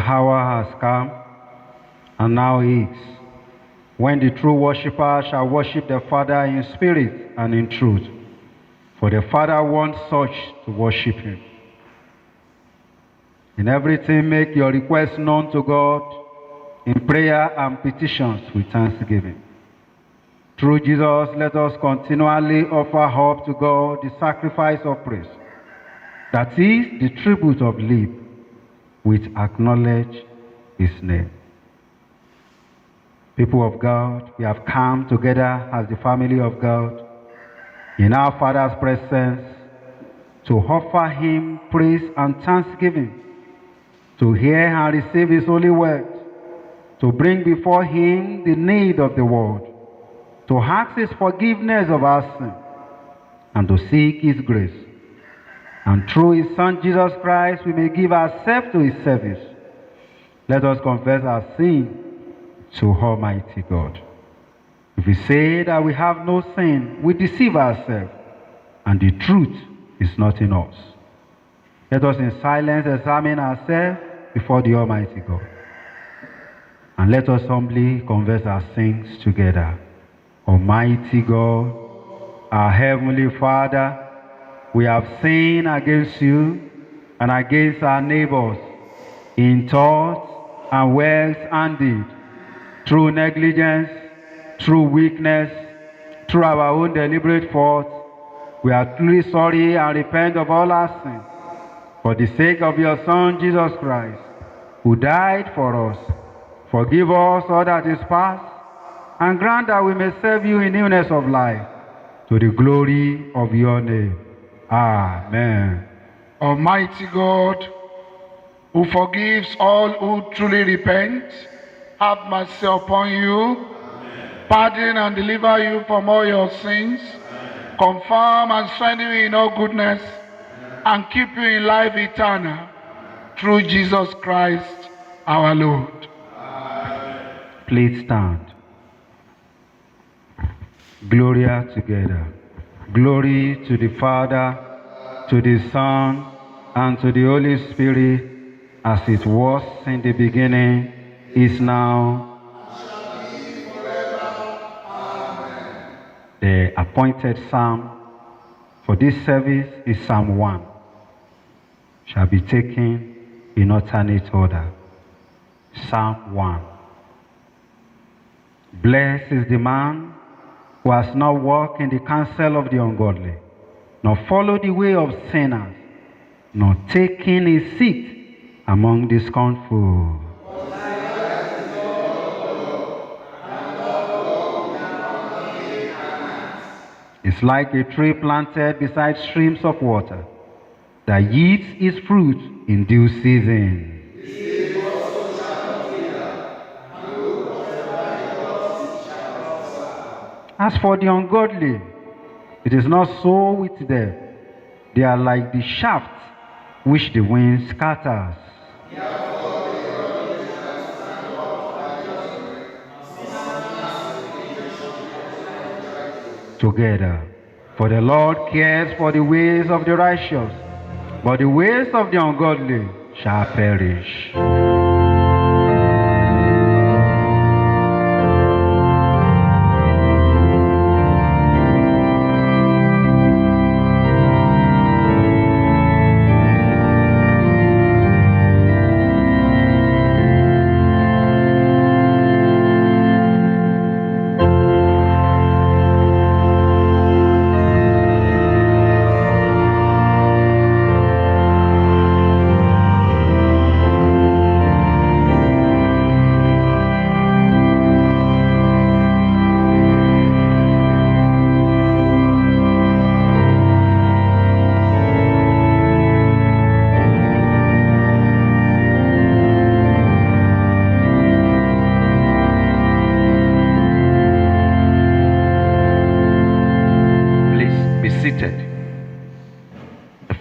hour has come, and now is, when the true worshipper shall worship the Father in spirit and in truth. For the Father wants such to worship him. In everything, make your requests known to God in prayer and petitions with thanksgiving. Through Jesus, let us continually offer up to God the sacrifice of praise, that is, the tribute of lip, which acknowledge his name. People of God, we have come together as the family of God in our Father's presence to offer him praise and thanksgiving, to hear and receive his holy word, to bring before him the need of the world, to ask his forgiveness of our sin, and to seek his grace. And through his Son Jesus Christ, we may give ourselves to his service. Let us confess our sin to Almighty God. If we say that we have no sin, we deceive ourselves, and the truth is not in us. Let us in silence examine ourselves before the Almighty God. And let us humbly confess our sins together. Almighty God, our Heavenly Father, we have sinned against you and against our neighbors in thought and words and deed, through negligence, through weakness, through our own deliberate faults. We are truly sorry and repent of all our sins. For the sake of your Son, Jesus Christ, who died for us, forgive us all that is past, and grant that we may serve you in newness of life, to the glory of your name. Amen. Almighty God, who forgives all who truly repent, have mercy upon you. Amen. Pardon and deliver you from all your sins. Amen. Confirm and strengthen you in all goodness. Amen. And keep you in life eternal. Through Jesus Christ our Lord. Amen. Please stand. Gloria together. Glory to the Father, to the Son, and to the Holy Spirit, as it was in the beginning, is now, and shall be forever. Amen. The appointed psalm for this service is Psalm 1. Shall be taken in alternate order. Psalm 1. Blessed is the man who has not walked in the counsel of the ungodly, nor followed the way of sinners, nor taken his seat among the scornful. It's like a tree planted beside streams of water that yields its fruit in due season. As for the ungodly, it is not so with them. They are like the shaft which the wind scatters. Together, for the Lord cares for the ways of the righteous, but the ways of the ungodly shall perish.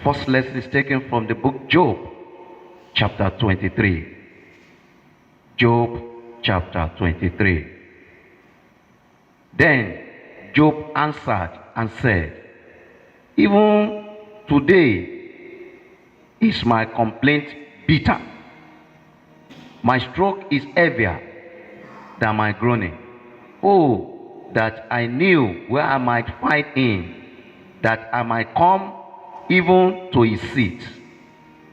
First lesson is taken from the book Job, chapter 23. Job, chapter 23. Then Job answered and said, even today is my complaint bitter. My stroke is heavier than my groaning. Oh, that I knew where I might find him, that I might come even to his seat.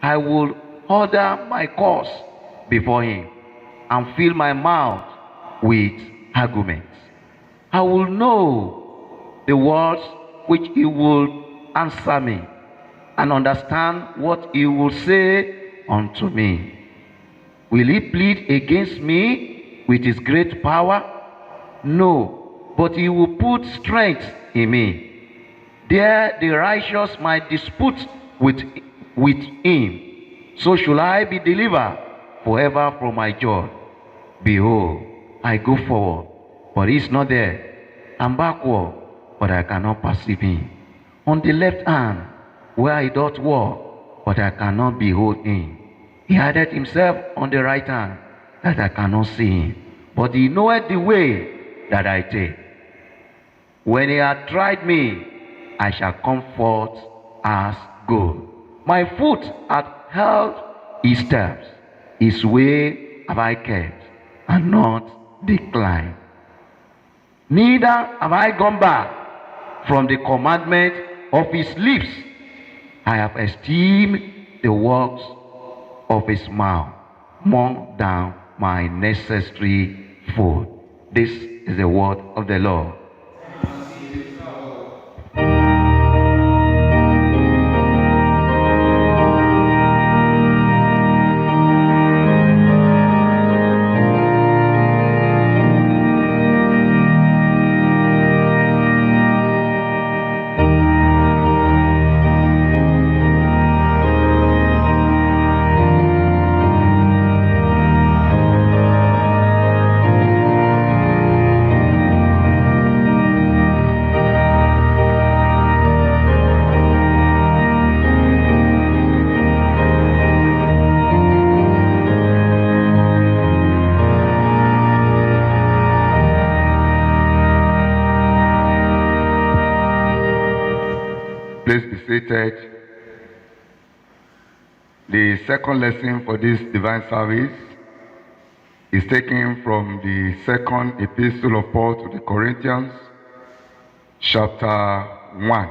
I will order my course before him and fill my mouth with arguments. I will know the words which he will answer me and understand what he will say unto me. Will he plead against me with his great power? No, but he will put strength in me. There the righteous might dispute with him. So shall I be delivered forever from my joy. Behold, I go forward, but he is not there, and backward, but I cannot perceive him. On the left hand, where he doth walk, but I cannot behold him. He hideth himself on the right hand, that I cannot see him. But he knoweth the way that I take. When he hath tried me, I shall come forth as gold. My foot hath held his steps. His way have I kept, and not declined. Neither have I gone back from the commandment of his lips. I have esteemed the works of his mouth more than my necessary food. This is the word of the Lord. Please be seated. The second lesson for this divine service is taken from the second epistle of Paul to the Corinthians, chapter 1.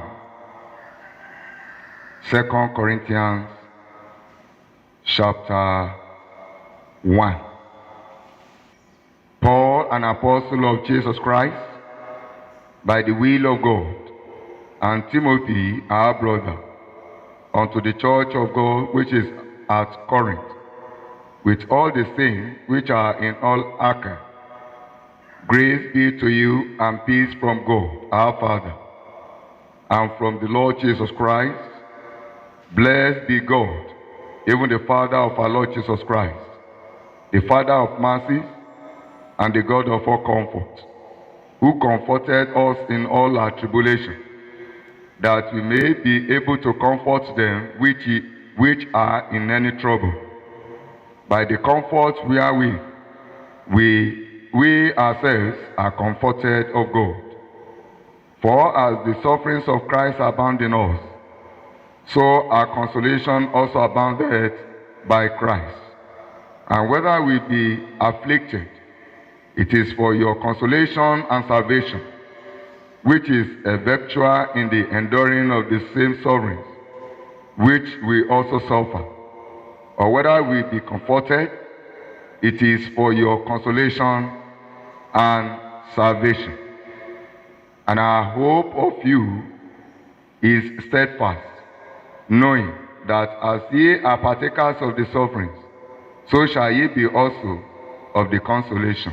2 Corinthians, chapter 1. Paul, an apostle of Jesus Christ, by the will of God, and Timothy, our brother, unto the church of God which is at Corinth, with all the saints which are in all Achaia. Grace be to you and peace from God, our Father, and from the Lord Jesus Christ. Blessed be God, even the Father of our Lord Jesus Christ, the Father of mercies, and the God of all comfort, who comforted us in all our tribulation, that we may be able to comfort them which are in any trouble, by the comfort wherewith we ourselves are comforted of God. For as the sufferings of Christ abound in us, so our consolation also abounded by Christ. And whether we be afflicted, it is for your consolation and salvation, which is effectual in the enduring of the same sufferings, which we also suffer. Or whether we be comforted, it is for your consolation and salvation. And our hope of you is steadfast, knowing that as ye are partakers of the sufferings, so shall ye be also of the consolation.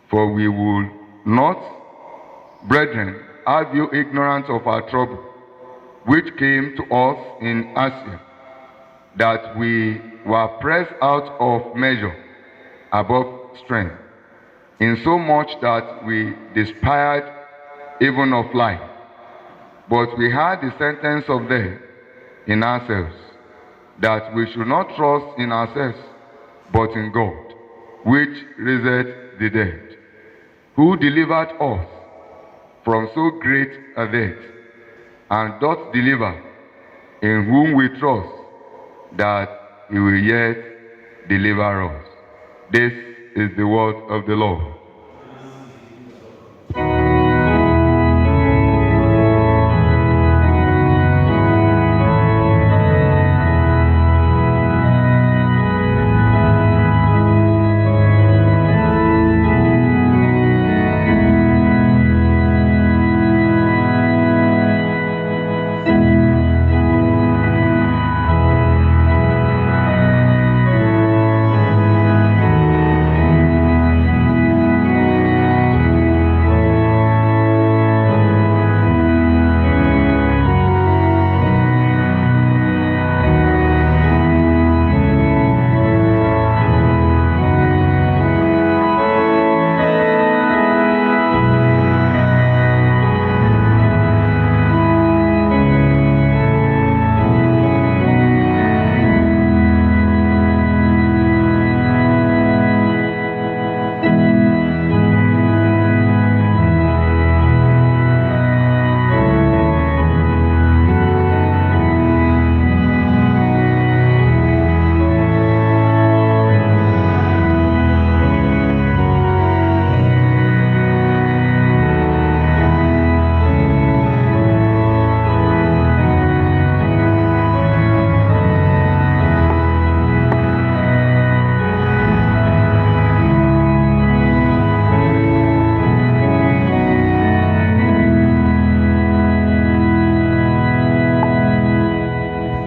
For we will not, brethren, have you ignorant of our trouble, which came to us in Asia, that we were pressed out of measure above strength, insomuch that we despaired even of life. But we had the sentence of death in ourselves, that we should not trust in ourselves, but in God, which raiseth the dead, who delivered us from so great a death, and doth deliver, in whom we trust that he will yet deliver us. This is the word of the Lord.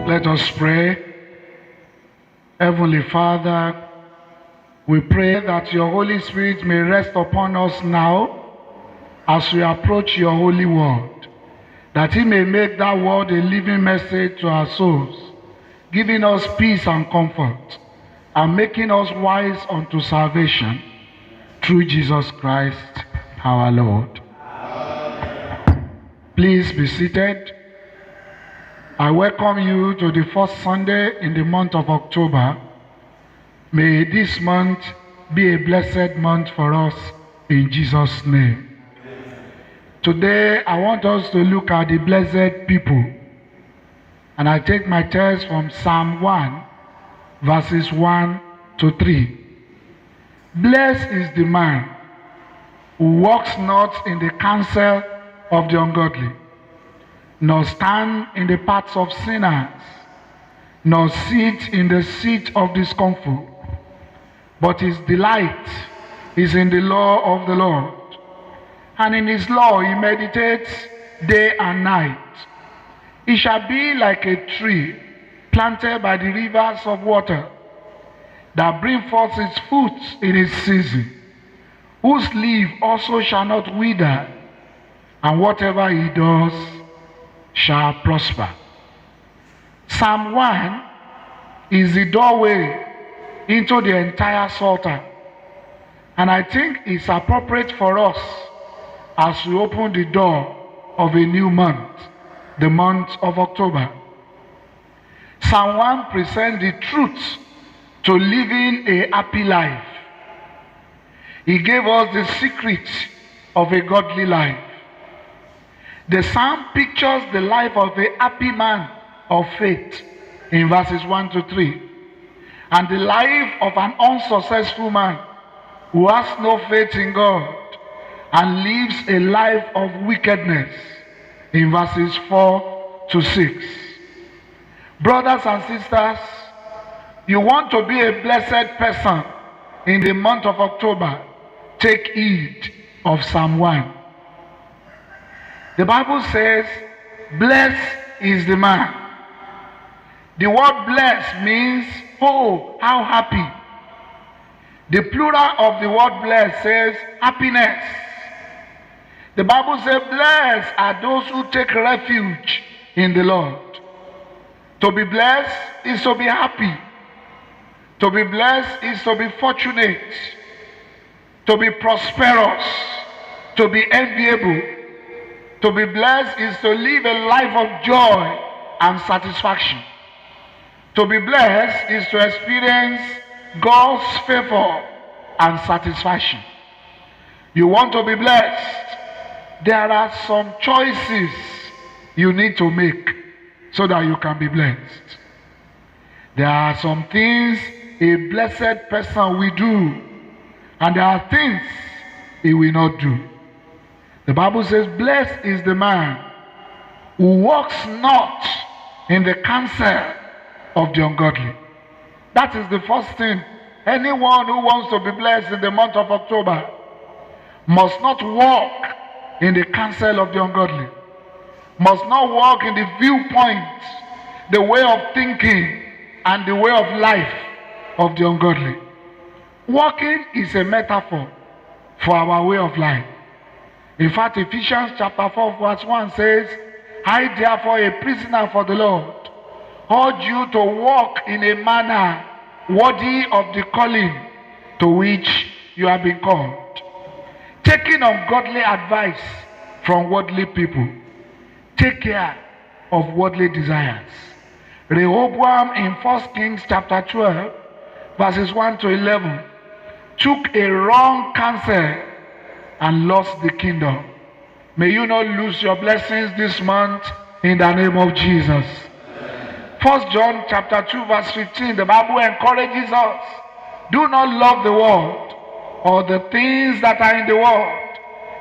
Let us pray. Heavenly Father, we pray that your Holy Spirit may rest upon us now as we approach your holy word, that he may make that word a living message to our souls, giving us peace and comfort, and making us wise unto salvation through Jesus Christ our Lord. Please be seated. I welcome you to the first Sunday in the month of October. May this month be a blessed month for us in Jesus' name. Today, I want us to look at the blessed people. And I take my text from Psalm 1, verses 1 to 3. Blessed is the man who walks not in the counsel of the ungodly, nor stand in the paths of sinners, nor sit in the seat of discomfort. But his delight is in the law of the Lord, and in his law he meditates day and night. He shall be like a tree planted by the rivers of water, that bring forth its fruit in its season, whose leaf also shall not wither, and whatever he does shall prosper. Psalm 1 is the doorway into the entire Psalter, and I think it's appropriate for us as we open the door of a new month, the month of October. Psalm 1 presents the truth to living a happy life. He gave us the secret of a godly life. The psalm pictures the life of a happy man of faith in verses 1 to 3, and the life of an unsuccessful man who has no faith in God and lives a life of wickedness in verses 4 to 6. Brothers and sisters, you want to be a blessed person in the month of October, take heed of Psalm 1. The Bible says, blessed is the man. The word blessed means, oh, how happy. The plural of the word blessed says happiness. The Bible says, blessed are those who take refuge in the Lord. To be blessed is to be happy. To be blessed is to be fortunate. To be prosperous. To be enviable. To be blessed is to live a life of joy and satisfaction. To be blessed is to experience God's favor and satisfaction. You want to be blessed? There are some choices you need to make so that you can be blessed. There are some things a blessed person will do, and there are things he will not do. The Bible says, blessed is the man who walks not in the counsel of the ungodly. That is the first thing. Anyone who wants to be blessed in the month of October must not walk in the counsel of the ungodly, must not walk in the viewpoint, the way of thinking, and the way of life of the ungodly. Walking is a metaphor for our way of life. In fact, Ephesians chapter 4 verse 1 says, I therefore, a prisoner for the Lord, urge you to walk in a manner worthy of the calling to which you have been called. Taking ungodly advice from worldly people. Take care of worldly desires. Rehoboam in 1 Kings chapter 12 verses 1 to 11 took a wrong counsel and lost the kingdom. May you not lose your blessings this month in the name of Jesus. 1 John chapter 2 verse 15, the Bible encourages us, do not love the world or the things that are in the world.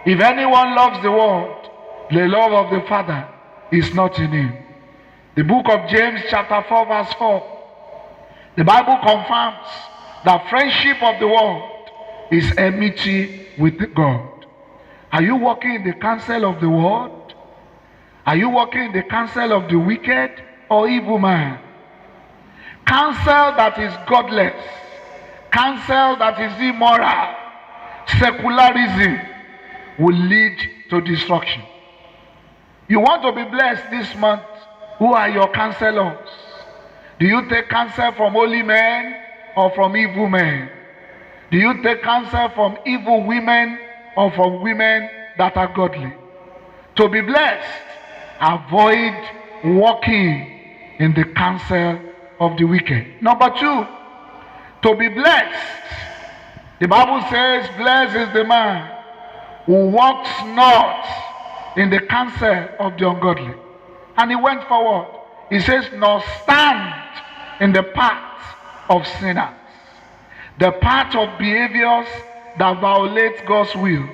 If anyone loves the world, the love of the Father is not in him. The book of James chapter 4 verse 4, the Bible confirms that friendship of the world is enmity with God. Are you walking in the counsel of the world? Are you walking in the counsel of the wicked or evil man? Counsel that is godless, counsel that is immoral, secularism will lead to destruction. You want to be blessed this month? Who are your counselors? Do you take counsel from holy men or from evil men? Do you take counsel from evil women or from women that are godly? To be blessed, avoid walking in the counsel of the wicked. Number 2, to be blessed, the Bible says, blessed is the man who walks not in the counsel of the ungodly. And he went forward. He says, nor stand in the path of sinners, the path of behaviors that violate God's will.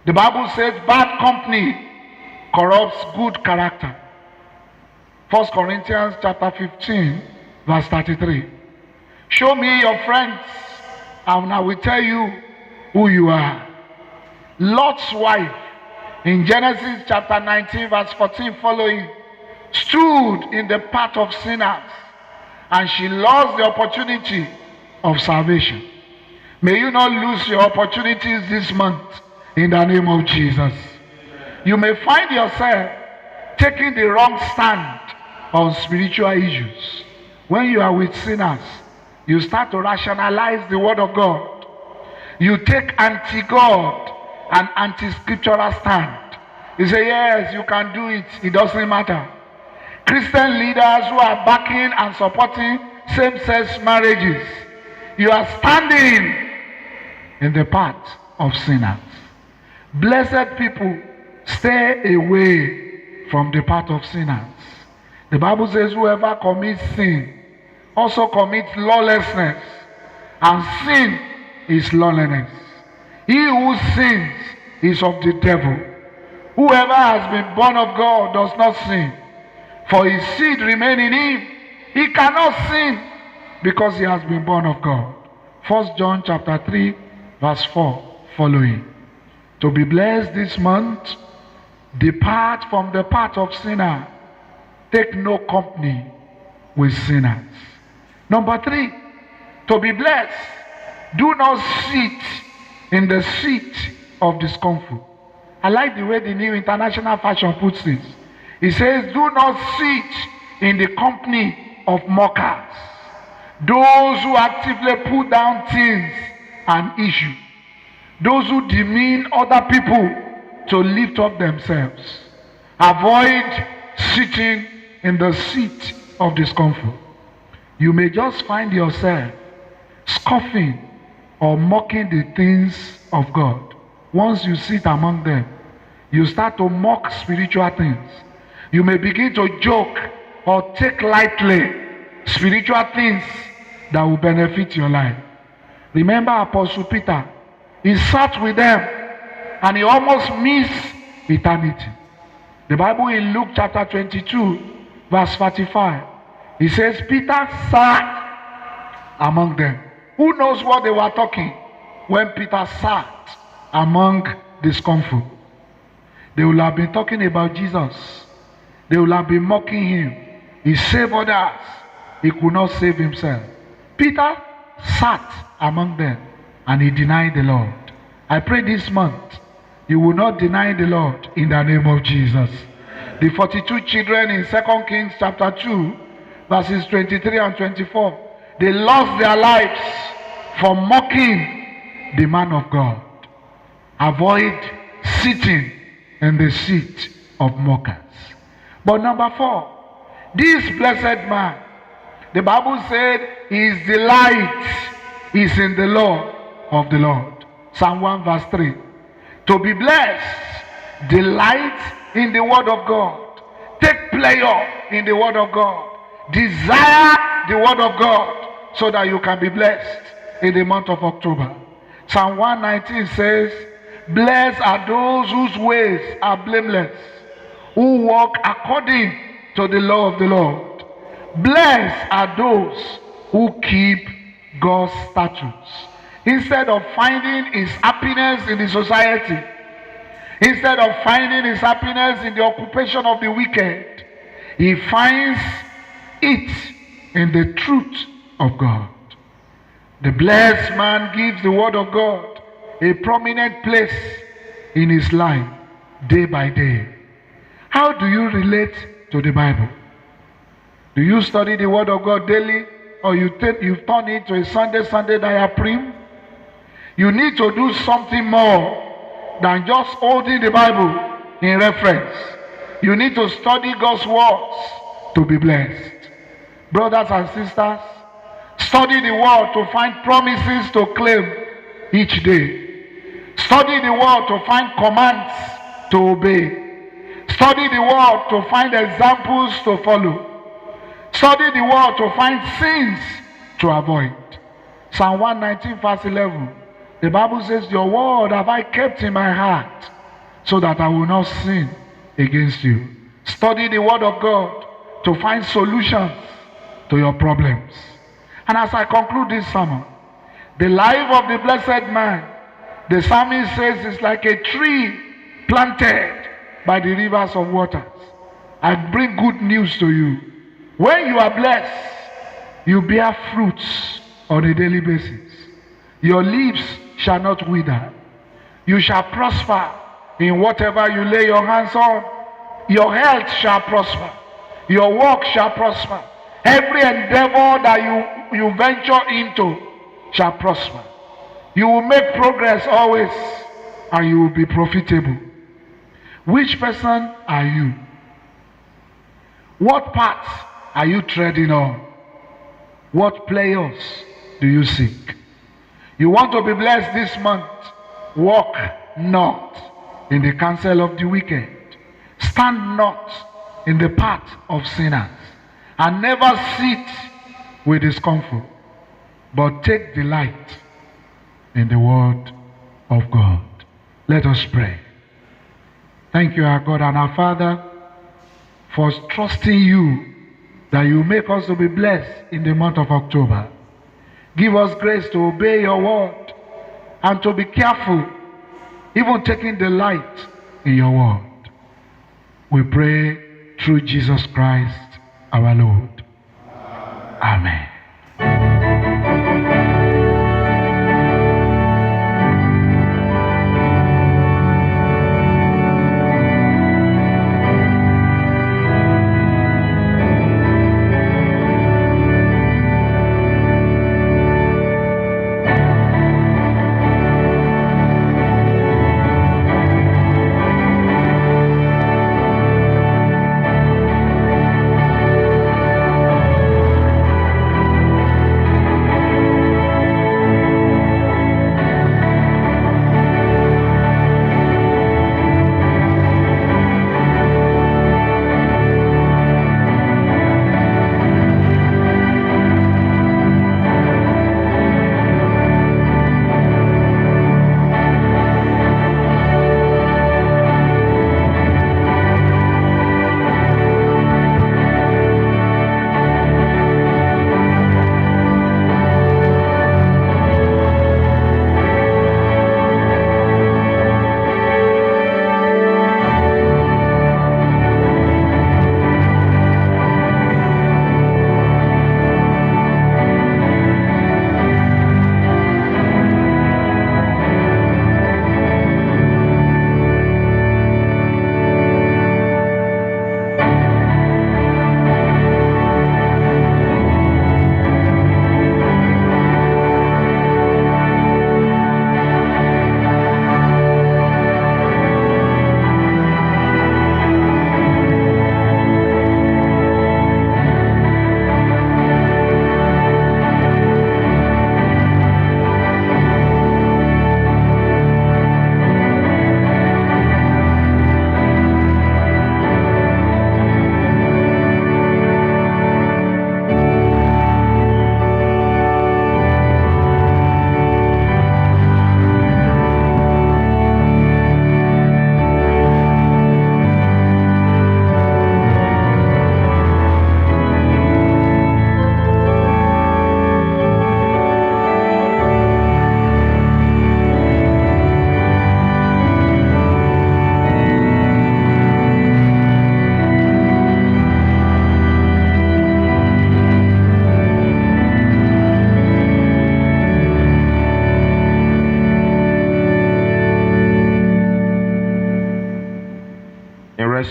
The Bible says, bad company corrupts good character. 1 Corinthians chapter 15, verse 33. Show me your friends, and I will tell you who you are. Lot's wife, in Genesis chapter 19, verse 14 following, stood in the path of sinners, and she lost the opportunity of salvation. May you not lose your opportunities this month in the name of Jesus. You may find yourself taking the wrong stand on spiritual issues. When you are with sinners, you start to rationalize the word of God. You take anti-God and anti-scriptural stand. You say, yes, you can do it. It doesn't matter. Christian leaders who are backing and supporting same-sex marriages, you are standing in the path of sinners. Blessed people, stay away from the path of sinners. The Bible says whoever commits sin also commits lawlessness, and sin is lawlessness. He who sins is of the devil. Whoever has been born of God does not sin, for his seed remains in him. He cannot sin because he has been born of God. 1 John chapter 3 verse 4 following. To be blessed this month, depart from the path of sinner. Take no company with sinners. Number 3, to be blessed, do not sit in the seat of discomfort. I like the way the New International Version puts this. It says, do not sit in the company of mockers, those who actively put down things and issues, those who demean other people to lift up themselves. Avoid sitting in the seat of discomfort. You may just find yourself scoffing or mocking the things of God. Once you sit among them, you start to mock spiritual things. You may begin to joke or take lightly spiritual things that will benefit your life. Remember Apostle Peter, he sat with them and he almost missed eternity. The Bible in Luke chapter 22, verse 45, it says, Peter sat among them. Who knows what they were talking when Peter sat among the scornful? They will have been talking about Jesus. They will have been mocking him. He saved others. He could not save himself. Peter sat among them and he denied the Lord. I pray this month you will not deny the Lord in the name of Jesus. The 42 children in 2 Kings chapter 2, verses 23 and 24, they lost their lives for mocking the man of God. Avoid sitting in the seat of mockers. But number 4, this blessed man, the Bible said his delight is in the law of the Lord. Psalm 1 verse 3. To be blessed, delight in the word of God. Take pleasure in the word of God. Desire the word of God so that you can be blessed in the month of October. Psalm 119 says, blessed are those whose ways are blameless, who walk according to the law of the Lord. Blessed are those who keep God's statutes. Instead of finding his happiness in the society, instead of finding his happiness in the occupation of the wicked, he finds it in the truth of God. The blessed man gives the word of God a prominent place in his life day by day. How do you relate to the Bible? Do you study the word of God daily, or you turn it to a Sunday diapreme? You need to do something more than just holding the Bible in reference. You need to study God's words to be blessed. Brothers and sisters, study the word to find promises to claim each day. Study the word to find commands to obey. Study the word to find examples to follow. Study the word to find sins to avoid. Psalm 119 verse 11. The Bible says, your word have I kept in my heart, so that I will not sin against you. Study the word of God to find solutions to your problems. And as I conclude this sermon, the life of the blessed man, the psalmist says, is like a tree planted by the rivers of waters. I bring good news to you. When you are blessed, you bear fruits on a daily basis. Your leaves shall not wither. You shall prosper in whatever you lay your hands on. Your health shall prosper. Your work shall prosper. Every endeavor that you venture into shall prosper. You will make progress always, and you will be profitable. Which person are you? What path are you treading on? What players do you seek? You want to be blessed this month? Walk not in the counsel of the wicked. Stand not in the path of sinners. And never sit with the scornful. But take delight in the word of God. Let us pray. Thank you, our God and our Father, for trusting you that you make us to be blessed in the month of October. Give us grace to obey your word and to be careful, even taking delight in your word. We pray through Jesus Christ, our Lord. Amen.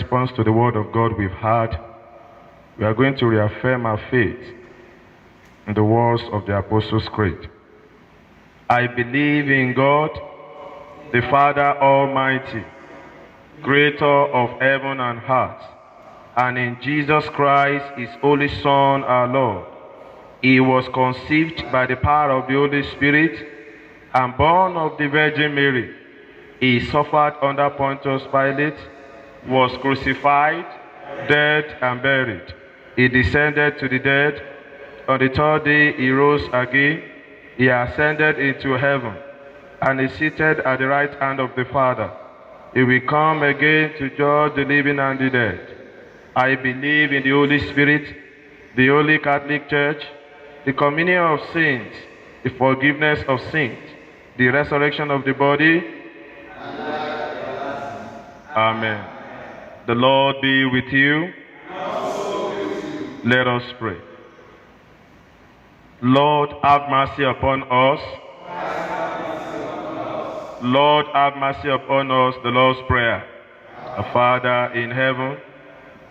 response to the word of God we've heard, we are going to reaffirm our faith in the words of the Apostles' Creed. I believe in God, the Father Almighty, creator of heaven and earth, and in Jesus Christ, his only Son, our Lord. He was conceived by the power of the Holy Spirit and born of the Virgin Mary. He suffered under Pontius Pilate, was crucified, dead, and buried. He descended to the dead. On the third day he rose again. He ascended into heaven and is seated at the right hand of the Father. He will come again to judge the living and the dead. I believe in the Holy Spirit, the Holy Catholic Church, the communion of saints, the forgiveness of sins, the resurrection of the body. Amen. The Lord be with you. Let us pray. Lord, have mercy upon us. Lord, have mercy upon us. The Lord's Prayer. Our Father in heaven,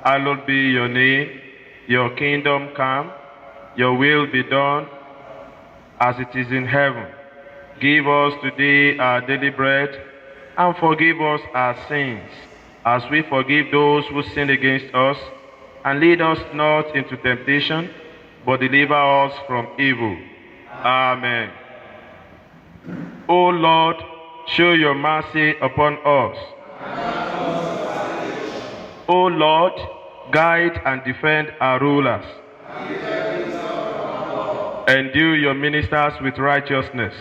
hallowed be your name. Your kingdom come. Your will be done as it is in heaven. Give us today our daily bread, and forgive us our sins, as we forgive those who sin against us. And lead us not into temptation, but deliver us from evil. Amen. O Lord, show your mercy upon us. O Lord, guide and defend our rulers. Endue your ministers with righteousness.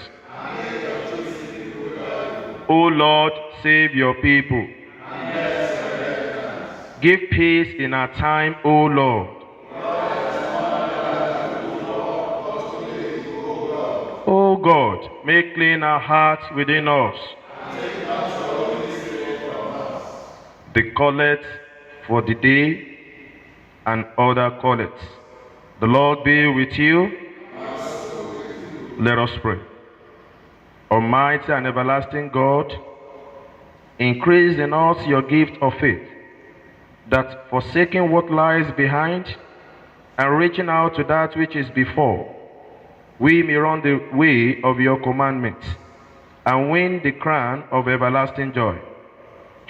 O Lord, save your people. Give peace in our time, O Lord. O God, make clean our hearts within us. The collect for the day and other collects. The Lord be with you. Let us pray. Almighty and everlasting God, increase in us your gift of faith, that forsaking what lies behind and reaching out to that which is before, we may run the way of your commandments and win the crown of everlasting joy.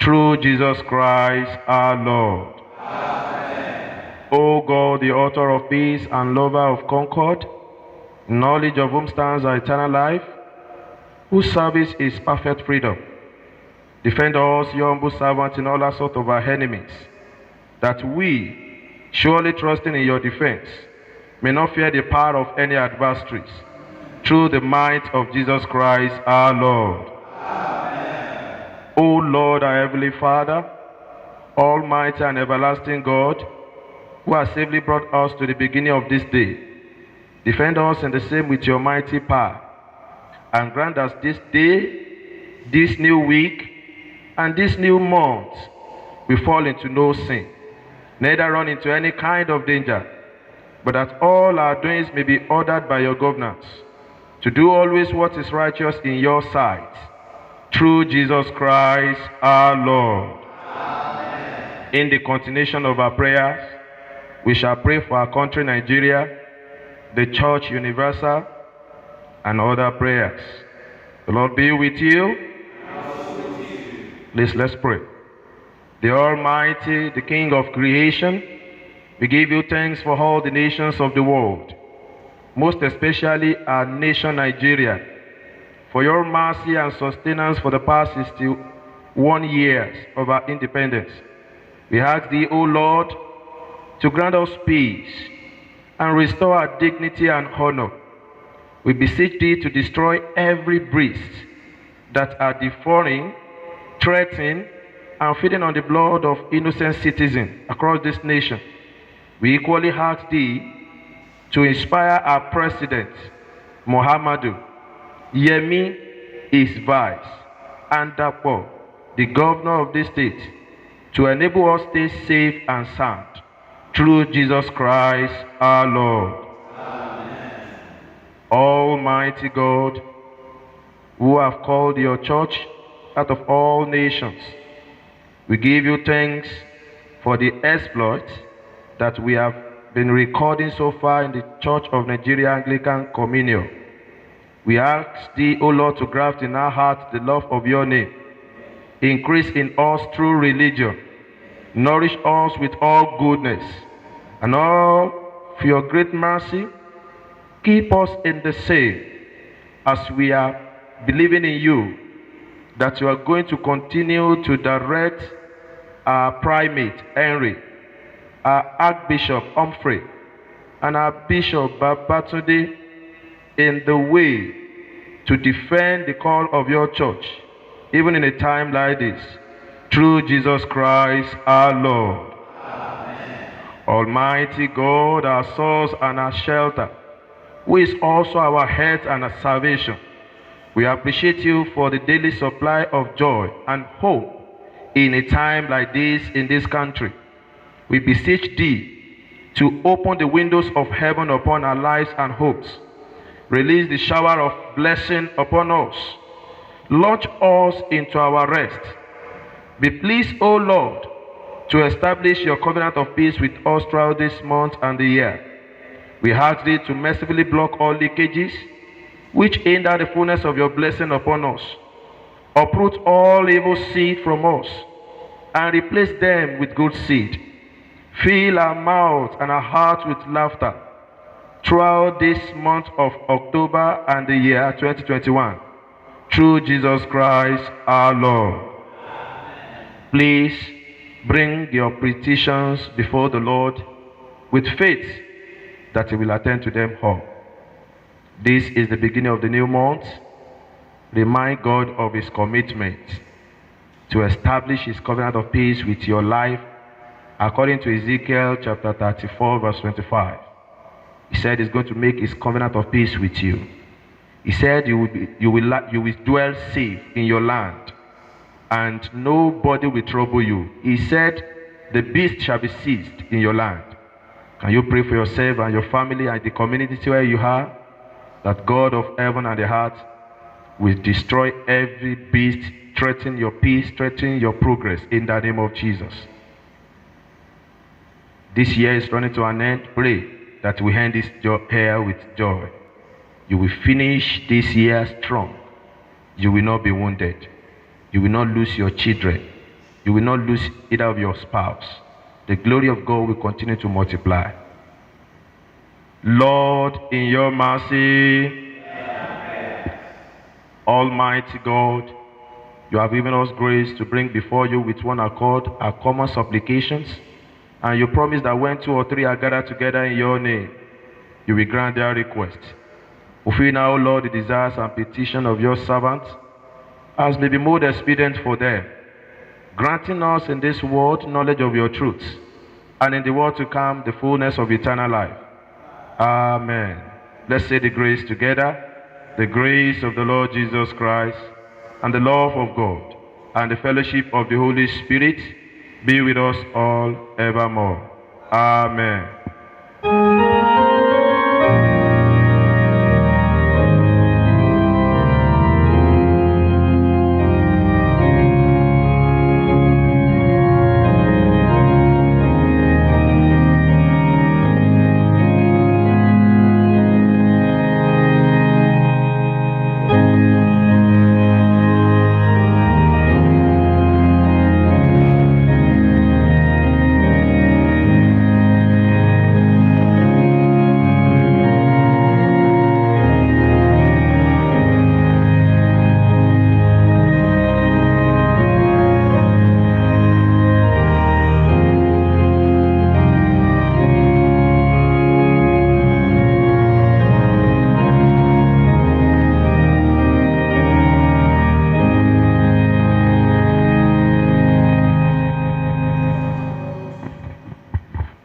Through Jesus Christ our Lord. Amen. O God, the author of peace and lover of concord, in knowledge of whom stands our eternal life, whose service is perfect freedom, defend us, your humble servants, in all assault of our enemies, that we, surely trusting in your defense, may not fear the power of any adversaries, through the might of Jesus Christ our Lord. Amen. O Lord, our heavenly Father, almighty and everlasting God, who has safely brought us to the beginning of this day, defend us in the same with your mighty power, and grant us this day, this new week, and this new month, we fall into no sin, neither run into any kind of danger, but that all our doings may be ordered by your governance, to do always what is righteous in your sight, through Jesus Christ our Lord. Amen. In the continuation of our prayers, we shall pray for our country Nigeria, the Church Universal, and other prayers. The Lord be with you. Please, let's pray. The Almighty, the King of creation, we give you thanks for all the nations of the world, most especially our nation Nigeria, for your mercy and sustenance for the past 61 years of our independence. We ask thee, O Lord, to grant us peace and restore our dignity and honor. We beseech thee to destroy every beast that are deforming, threatening, and feeding on the blood of innocent citizens across this nation. We equally ask thee to inspire our President, Muhammadu, Yemi, his vice, and Dapo, the governor of this state, to enable us to stay safe and sound, through Jesus Christ our Lord. Amen. Almighty God, who have called your church out of all nations, we give you thanks for the exploits that we have been recording so far in the Church of Nigeria Anglican Communion. We ask thee, O Lord, to graft in our hearts the love of your name. Increase in us true religion. Nourish us with all goodness. And all for your great mercy, keep us in the same, as we are believing in you, that you are going to continue to direct our primate, Henry, our Archbishop, Humphrey, and our Bishop, Babatunde, in the way to defend the call of your church, even in a time like this, through Jesus Christ our Lord. Amen. Almighty God, our source and our shelter, who is also our head and our salvation, we appreciate you for the daily supply of joy and hope in a time like this in this country. We beseech thee to open the windows of heaven upon our lives and hopes. Release the shower of blessing upon us. Launch us into our rest. Be pleased, O Lord, to establish your covenant of peace with us throughout this month and the year. We ask thee to mercifully block all leakages, which hinder the fullness of your blessing upon us. Uproot all evil seed from us, and replace them with good seed. Fill our mouths and our hearts with laughter throughout this month of October and the year 2021. Through Jesus Christ our Lord. Please bring your petitions before the Lord with faith that he will attend to them all. This is the beginning of the new month. Remind God of his commitment to establish his covenant of peace with your life, according to Ezekiel chapter 34, verse 25. He said he's going to make his covenant of peace with you. He said you will dwell safe in your land, and nobody will trouble you. He said the beast shall be seized in your land. Can you pray for yourself and your family and the community where you are, that God of heaven and the earth will destroy every beast threatening your peace, threatening your progress, in the name of Jesus. This year is running to an end. Pray that we end this year with joy. You will finish this year strong. You will not be wounded. You will not lose your children. You will not lose either of your spouse. The glory of God will continue to multiply. Lord, in your mercy, Almighty God, you have given us grace to bring before you with one accord our common supplications, and you promise that when 2 or 3 are gathered together in your name, you will grant their requests. Fulfill now, O Lord, the desires and petitions of your servants, as may be more expedient for them, granting us in this world knowledge of your truths, and in the world to come the fullness of eternal life. Amen. Let's say the grace together. The grace of the Lord Jesus Christ, and the love of God, and the fellowship of the Holy Spirit be with us all evermore. Amen.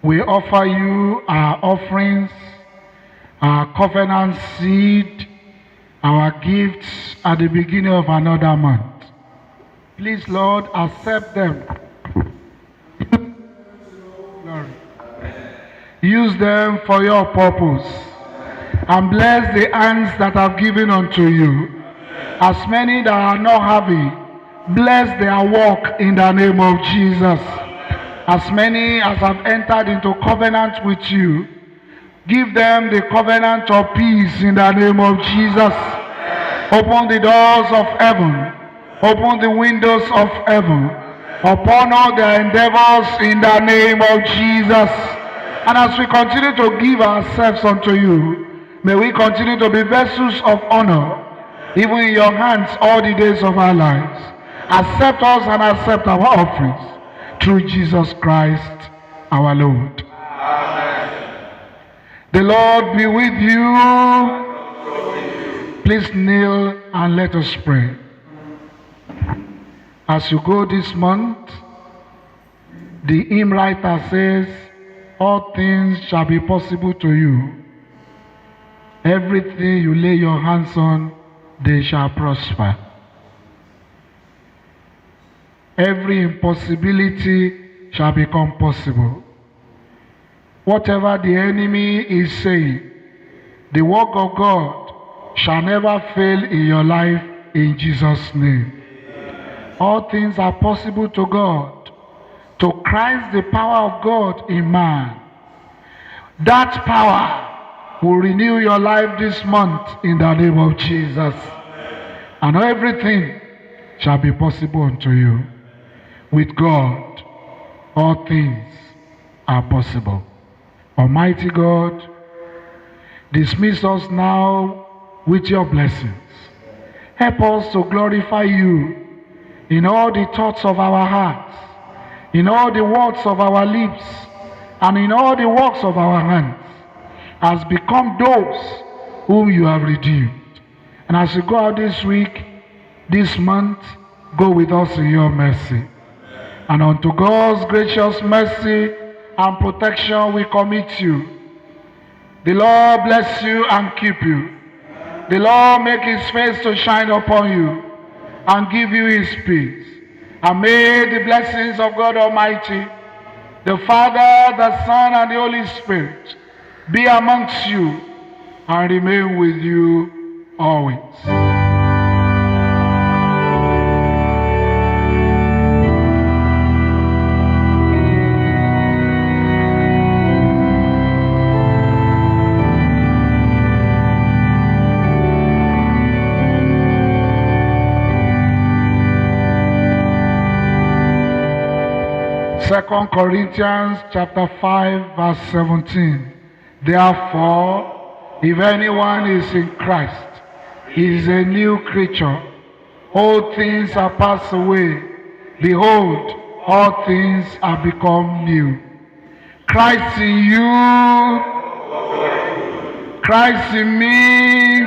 We offer you our offerings, our covenant seed, our gifts at the beginning of another month. Please, Lord, accept them. Lord, use them for your purpose, and bless the hands that have given unto you. As many that are not having, bless their work in the name of Jesus. As many as have entered into covenant with you, give them the covenant of peace in the name of Jesus. Open the doors of heaven. Open the windows of heaven upon all their endeavors in the name of Jesus. And as we continue to give ourselves unto you, may we continue to be vessels of honor, even in your hands all the days of our lives. Accept us and accept our offerings through Jesus Christ our Lord. Amen. The Lord be with you. Please kneel and let us pray. As you go this month, the hymn writer says, all things shall be possible to you. Everything you lay your hands on, they shall prosper. Every impossibility shall become possible. Whatever the enemy is saying, the work of God shall never fail in your life in Jesus' name. All things are possible to God. To Christ, the power of God in man. That power will renew your life this month in the name of Jesus. And everything shall be possible unto you. With God, all things are possible. Almighty God, dismiss us now with your blessings. Help us to glorify you in all the thoughts of our hearts, in all the words of our lips, and in all the works of our hands, as become those whom you have redeemed. And as you go out this week, this month, go with us in your mercy. And unto God's gracious mercy and protection we commit you. The Lord bless you and keep you. The Lord make his face to shine upon you and give you his peace. And may the blessings of God Almighty, the Father, the Son, and the Holy Spirit be amongst you and remain with you always. 2 Corinthians chapter 5 verse 17. Therefore, if anyone is in Christ, he is a new creature. All things are passed away. Behold, all things are become new. Christ in you, Christ in me,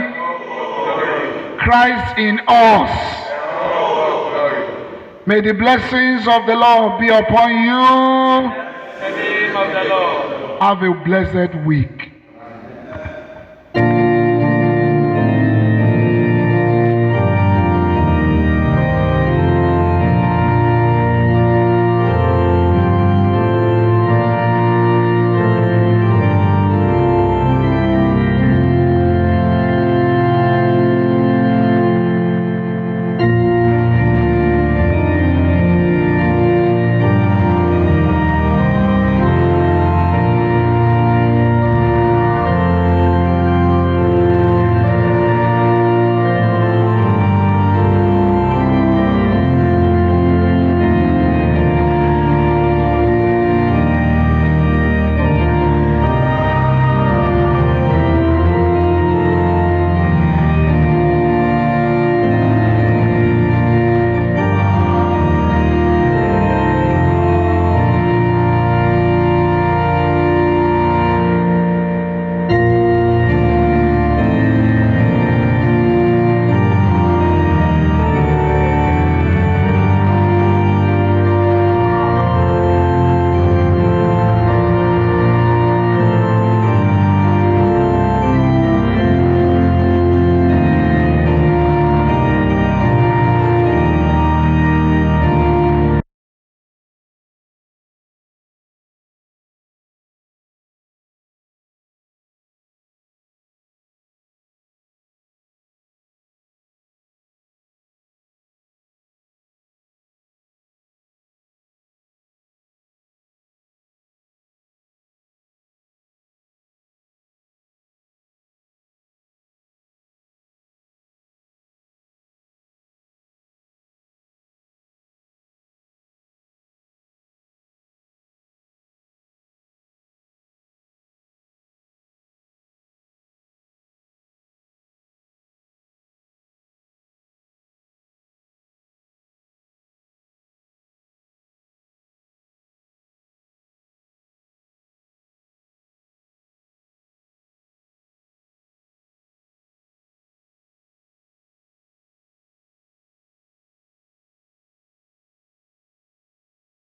Christ in us. May the blessings of the Lord be upon you. In the name of the Lord. Have a blessed week.